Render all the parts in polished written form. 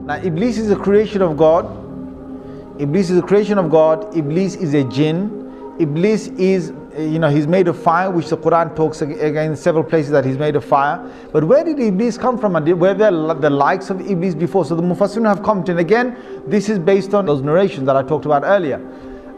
Now, Iblis is a creation of God. Iblis is a creation of God. Iblis is a jinn. Iblis is, he's made of fire, which the Quran talks again in several places that he's made of fire. But where did Iblis come from? And were there the likes of Iblis before? So the Mufassirun have commented. And again, this is based on those narrations that I talked about earlier.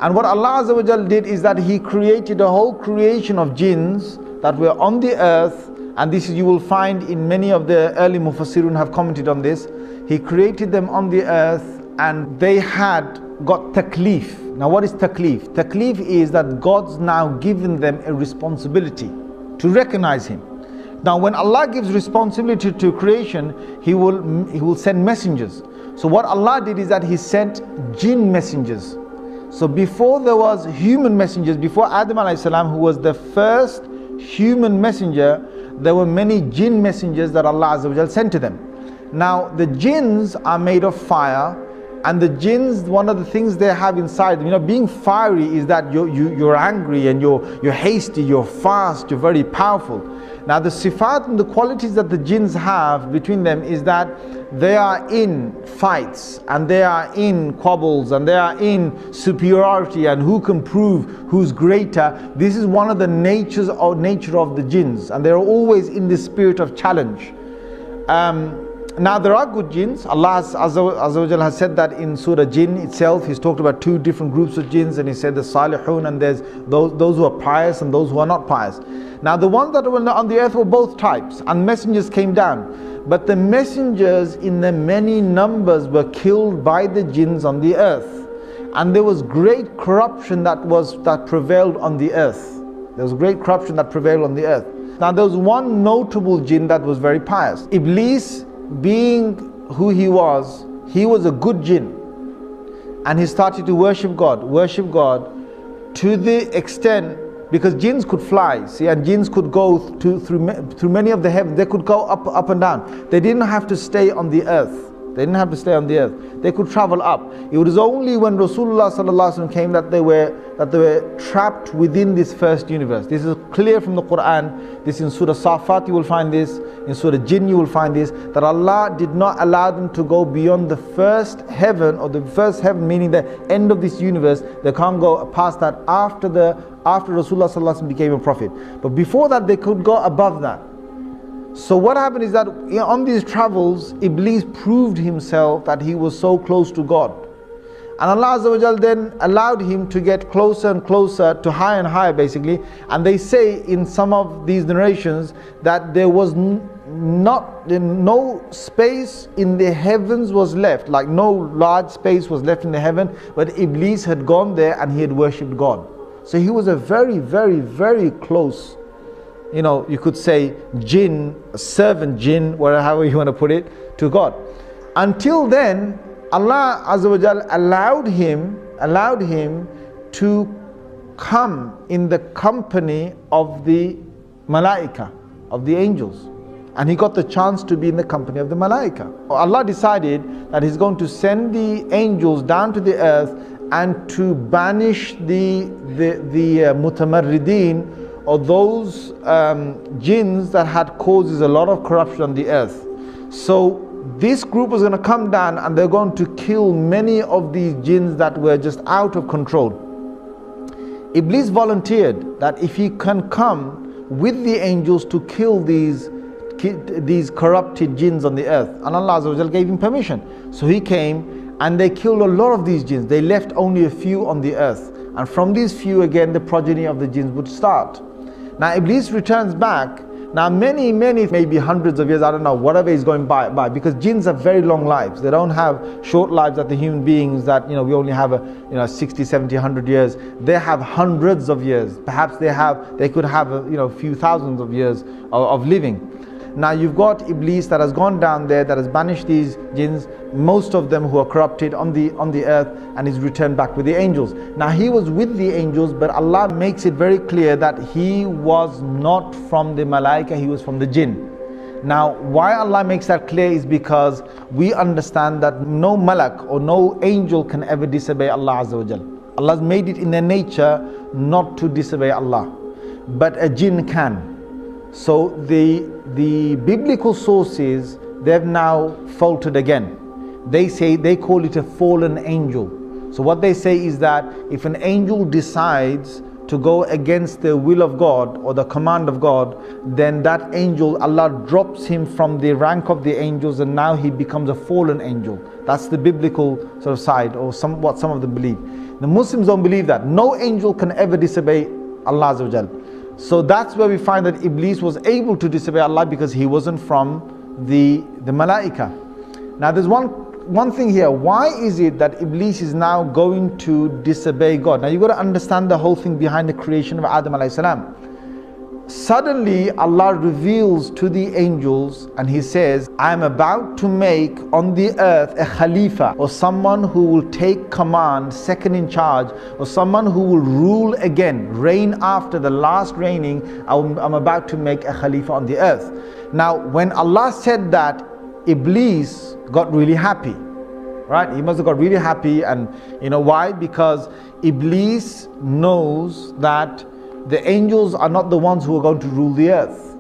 And what Allah Azza wa Jal did is that He created a whole creation of jinns that were on the earth. And this you will find in many of the early Mufassirun have commented on this. He created them on the earth and they had got taklif. Now what is taklif? Taklif is that God's now given them a responsibility to recognize Him. Now when Allah gives responsibility to creation, He will send messengers. So what Allah did is that He sent jinn messengers. So before there was human messengers, before Adam alayhi salam, who was the first human messenger, there were many jinn messengers that Allah Azza wa Jal sent to them. Now the jinns are made of fire, and the jinns, one of the things they have inside them, being fiery is that you're angry and you're hasty, you're fast, you're very powerful. Now the sifat and the qualities that the jinns have between them is that they are in fights and they are in quabbles and they are in superiority and who can prove who's greater. This is one of the nature of the jinns, and they're always in the spirit of challenge. Now there are good jinns. Allah Azza wa Jal has said that in Surah Jinn itself. He's talked about two different groups of jinns, and He said the salihun, and there's those who are pious and those who are not pious. Now the ones that were on the earth were both types, and messengers came down. But the messengers in the many numbers were killed by the jinns on the earth. And there was great corruption that prevailed on the earth. There was great corruption that prevailed on the earth. Now there was one notable jinn that was very pious. Iblis, being who he was a good jinn, and he started to worship God to the extent, because jinns could fly, see, and jinns could go through many of the heavens. They could go up and down. They didn't have to stay on the earth. They could travel up. It was only when Rasulullah sallallahu alaihi wasallam came that they were trapped within this first universe. This is clear from the Quran. This in Surah Safat you will find this. In Surah Jinn you will find this. That Allah did not allow them to go beyond the first heaven, or the first heaven meaning the end of this universe. They can't go past that after Rasulullah sallallahu alaihi wasallam became a prophet. But before that they could go above that. So what happened is that on these travels, Iblis proved himself that he was so close to God. And Allah Azza wa Jal then allowed him to get closer and closer to higher and higher basically. And they say in some of these narrations that there was no space in the heavens was left, like no large space was left in the heaven, but Iblis had gone there and he had worshipped God. So he was a very, very, very close, you could say jinn, a servant jinn, however you want to put it, to God. Until then, Allah Azza wa Jal allowed him to come in the company of the malaika, of the angels. And he got the chance to be in the company of the malaika. Allah decided that He's going to send the angels down to the earth and to banish the mutamarrideen, or those jinns that had causes a lot of corruption on the earth. So this group was going to come down and they're going to kill many of these jinns that were just out of control. Iblis volunteered that if he can come with the angels to kill these corrupted jinns on the earth, and Allah Azza wa Jal gave him permission. So he came and they killed a lot of these jinns. They left only a few on the earth, and from these few again the progeny of the jinns would start. Now Iblis returns back. Now many, maybe hundreds of years, I don't know, whatever is going by, because jinns have very long lives. They don't have short lives that the human beings that, we only have 60, 70, 100 years. They have hundreds of years. Perhaps they could have a few thousands of years of living. Now you've got Iblis that has gone down there, that has banished these jinns, most of them who are corrupted on the earth, and is returned back with the angels. Now he was with the angels, but Allah makes it very clear that he was not from the malaika, he was from the jinn. Now why Allah makes that clear is because we understand that no malak or no angel can ever disobey Allah Azza wa Jal. Allah's made it in their nature not to disobey Allah, but a jinn can. So the biblical sources, they've now faltered again. they call it a fallen angel. So what they say is that if an angel decides to go against the will of God or the command of God, then that angel, Allah drops him from the rank of the angels and now he becomes a fallen angel. That's the biblical sort of side, or what some of them believe. The Muslims don't believe that. No angel can ever disobey Allah Azza wa Jal. So that's where we find that Iblis was able to disobey Allah, because he wasn't from the Malaika. Now there's one thing here. Why is it that Iblis is now going to disobey God? Now you've got to understand the whole thing behind the creation of Adam alayhi salam. Suddenly Allah reveals to the angels and he says, I am about to make on the earth a Khalifa, or someone who will take command, second in charge, or someone who will rule again, reign after the last reigning. I'm about to make a Khalifa on the earth. Now when Allah said that, Iblis got really happy, right? He must have got really happy. And you know why? Because Iblis knows that the angels are not the ones who are going to rule the earth.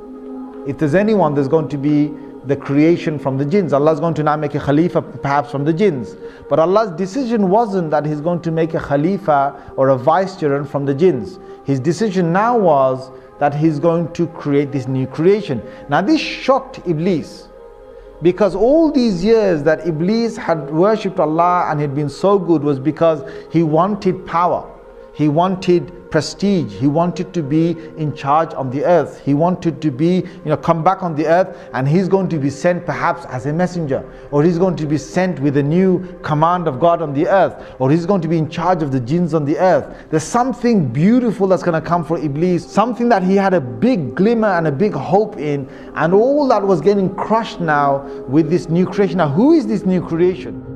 If there's anyone, there's going to be the creation from the jinns. Allah is going to now make a Khalifa perhaps from the jinns. But Allah's decision wasn't that He's going to make a Khalifa or a vicegerent from the jinns. His decision now was that He's going to create this new creation. Now this shocked Iblis, because all these years that Iblis had worshipped Allah and had been so good was because he wanted power, he wanted prestige, he wanted to be in charge on the earth, he wanted to be, come back on the earth, and he's going to be sent perhaps as a messenger, or he's going to be sent with a new command of God on the earth, or he's going to be in charge of the jinns on the earth. There's something beautiful that's going to come for Iblis, something that he had a big glimmer and a big hope in, and all that was getting crushed now with this new creation. Now who is this new creation?